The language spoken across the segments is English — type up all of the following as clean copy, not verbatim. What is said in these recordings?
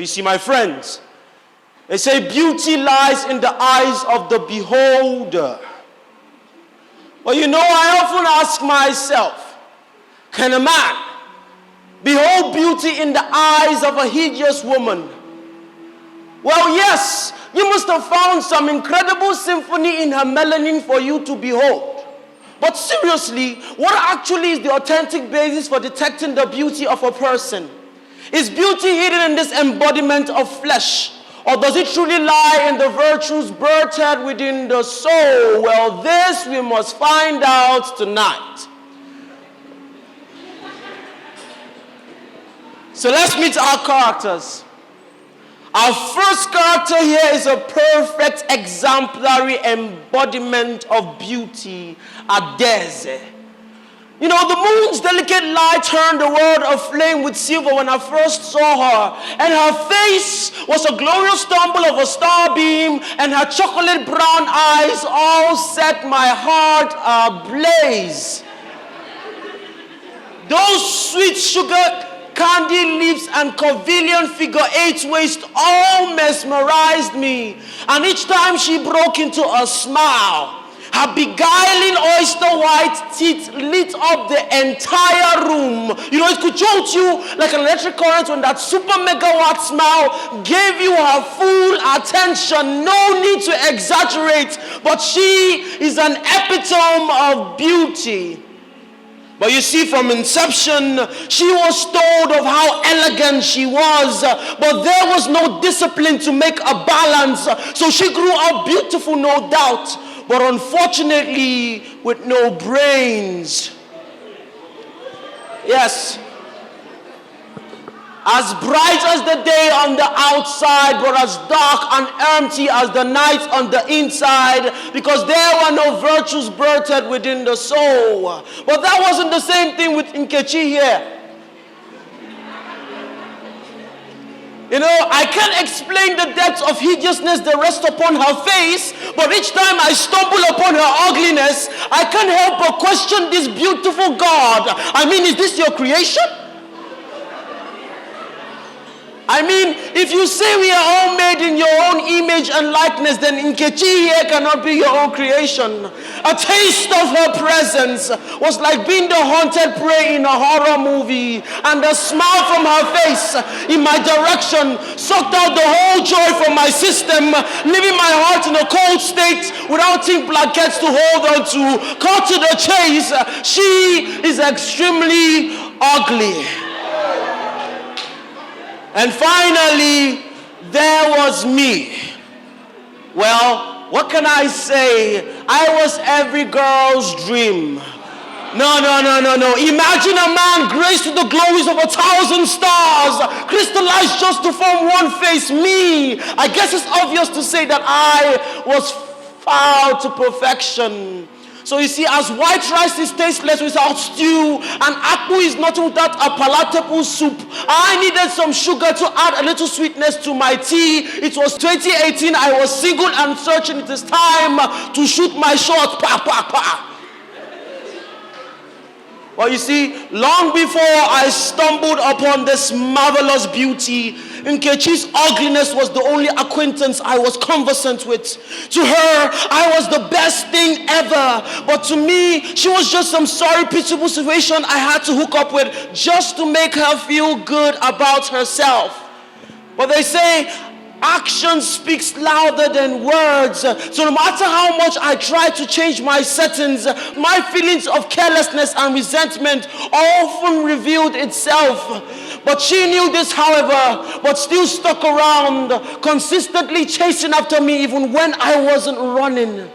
you see, my friends, they say beauty lies in the eyes of the beholder. But you know, I often ask myself, can a man behold beauty in the eyes of a hideous woman? Well, yes, you must have found some incredible symphony in her melanin for you to behold. But seriously, what actually is the authentic basis for detecting the beauty of a person? Is beauty hidden in this embodiment of flesh? Or does it truly lie in the virtues birthed within the soul? Well, this we must find out tonight. So let's meet our characters. Our first character here is a perfect exemplary embodiment of beauty, Adeze. You know, the moon's delicate light turned the world aflame with silver when I first saw her. And her face was a glorious stumble of a starbeam, and her chocolate brown eyes all set my heart ablaze. Those sweet sugar candy lips and curvilion figure 8 waist all mesmerized me. And each time she broke into a smile, her beguiling oyster white teeth lit up the entire room. You know, it could jolt you like an electric current when that super megawatt smile gave you her full attention. No need to exaggerate, but she is an epitome of beauty. But you see, from inception, she was told of how elegant she was, but there was no discipline to make a balance. So she grew up beautiful, no doubt, but unfortunately with no brains. Yes. As bright as the day on the outside, but as dark and empty as the night on the inside, because there were no virtues birthed within the soul. But that wasn't the same thing with Nkechi here. You know, I can't explain the depths of hideousness that rest upon her face, but each time I stumble upon her ugliness, I can't help but question this beautiful God. I mean, is this your creation? I mean, if you say we are all made in your own image and likeness, then Nkechi here cannot be your own creation. A taste of her presence was like being the haunted prey in a horror movie, and the smile from her face in my direction sucked out the whole joy from my system, leaving my heart in a cold state without ink blankets to hold on to. Cut to the chase, she is extremely ugly. And finally, there was me. Well, what can I say? I was every girl's dream. No. Imagine a man graced with the glories of 1,000 stars, crystallized just to form one face, me. I guess it's obvious to say that I was foul to perfection. So you see, as white rice is tasteless without stew, and akpu is nothing without a palatable soup, I needed some sugar to add a little sweetness to my tea. It was 2018, I was single and searching. It is time to shoot my shot. Pa. Well, you see, long before I stumbled upon this marvelous beauty, Nkechi's ugliness was the only acquaintance I was conversant with. To her, I was the best thing ever. But to me, she was just some sorry, pitiable situation I had to hook up with just to make her feel good about herself. But they say, action speaks louder than words. So no matter how much I tried to change my settings, my feelings of carelessness and resentment often revealed itself. But she knew this, however, but still stuck around, consistently chasing after me even when I wasn't running.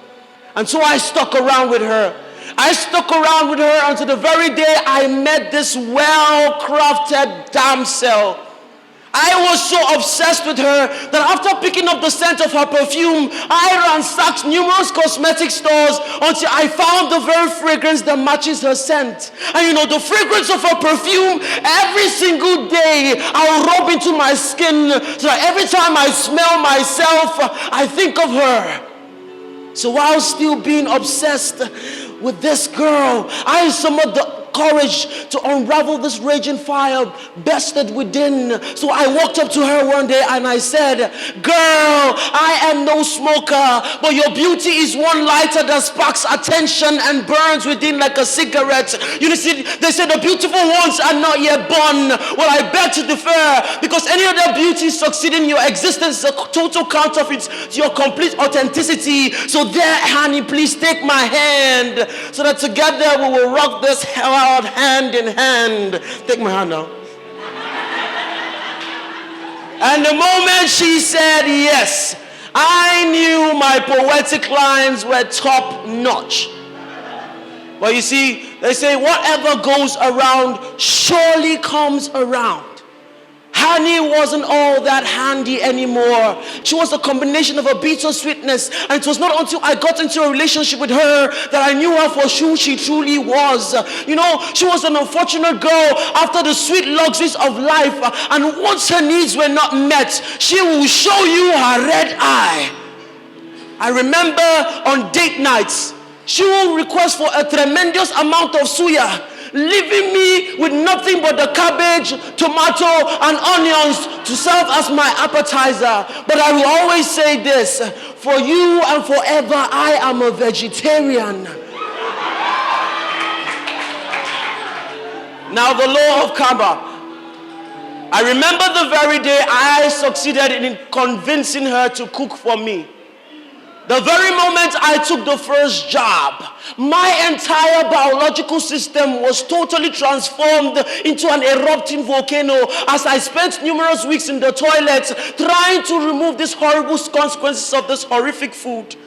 And so I stuck around with her. I stuck around with her until the very day I met this well-crafted damsel. I was so obsessed with her that after picking up the scent of her perfume, I ransacked numerous cosmetic stores until I found the very fragrance that matches her scent. And you know, the fragrance of her perfume, every single day I'll rub into my skin so that every time I smell myself, I think of her. So while still being obsessed with this girl, I summoned the courage to unravel this raging fire bested within. So I walked up to her one day and I said, girl, I am no smoker, but your beauty is one lighter that sparks attention and burns within like a cigarette. You see, they say the beautiful ones are not yet born. Well, I beg to differ, because any other beauty succeeding in your existence is a total counterfeit to your complete authenticity. So there, honey, please take my hand so that together we will rock this out hand in hand. Take my hand now. And the moment she said yes, I knew my poetic lines were top notch. But you see, they say whatever goes around surely comes around. Honey wasn't all that handy anymore. She was a combination of a bitter sweetness, and it was not until I got into a relationship with her that I knew her for who she truly was. You know, she was an unfortunate girl after the sweet luxuries of life, and once her needs were not met, she will show you her red eye. I remember on date nights, she will request for a tremendous amount of suya, leaving me with nothing but the cabbage, tomato, and onions to serve as my appetizer. But I will always say this: for you and forever, I am a vegetarian. Now, the law of karma. I remember the very day I succeeded in convincing her to cook for me. The very moment I took the first job, my entire biological system was totally transformed into an erupting volcano as I spent numerous weeks in the toilet trying to remove these horrible consequences of this horrific food.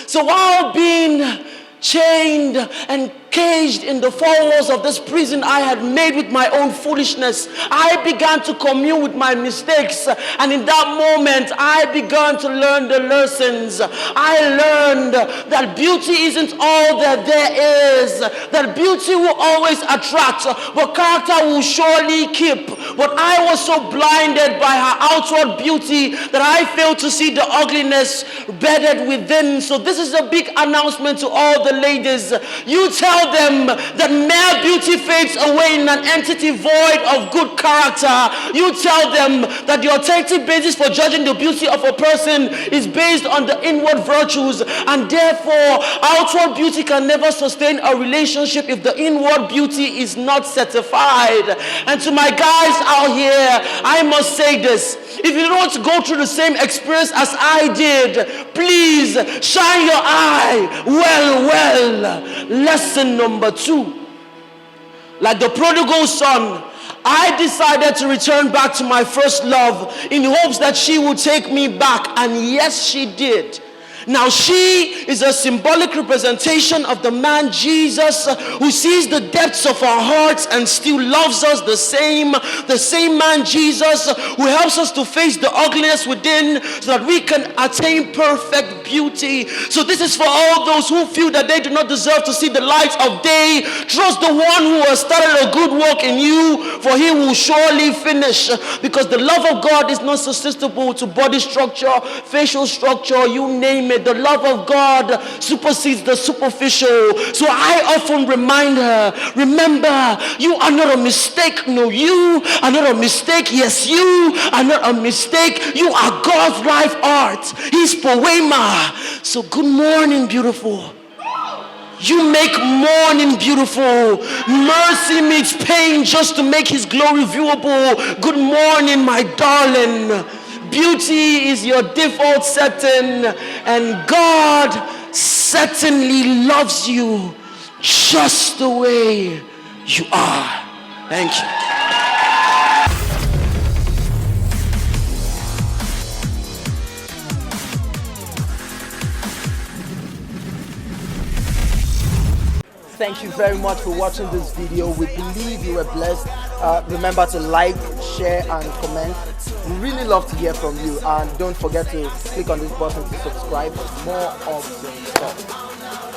So while being chained and caged in the four walls of this prison I had made with my own foolishness, I began to commune with my mistakes, and in that moment I began to learn the lessons. I learned that beauty isn't all that there is, that beauty will always attract, but character will surely keep. But I was so blinded by her outward beauty that I failed to see the ugliness bedded within. So this is a big announcement to all the ladies. You tell them that mere beauty fades away in an entity void of good character. You tell them that the authentic basis for judging the beauty of a person is based on the inward virtues, and therefore outward beauty can never sustain a relationship if the inward beauty is not certified. And to my guys out here, I must say this: if you don't want to go through the same experience as I did, please shine your eye well. Lesson number 2. Like the prodigal son, I decided to return back to my first love in hopes that she would take me back, and yes, she did. Now she is a symbolic representation of the man Jesus, who sees the depths of our hearts and still loves us the same man Jesus, who helps us to face the ugliness within so that we can attain perfect beauty. So this is for all those who feel that they do not deserve to see the light of day. Trust the one who has started a good work in you, for he will surely finish, because the love of God is not susceptible to body structure, facial structure, you name it. The love of God supersedes the superficial. So I often remind her, remember, you are not a mistake. No, you are not a mistake. Yes, you are not a mistake. You are God's life art. He's poema. So good morning, beautiful. You make morning beautiful. Mercy meets pain just to make his glory viewable. Good morning, my darling. Beauty is your default setting, and God certainly loves you just the way you are. Thank you. Thank you very much for watching this video. We believe you were blessed. Remember to like, share, and comment. We really love to hear from you, and don't forget to click on this button to subscribe for more of the stuff.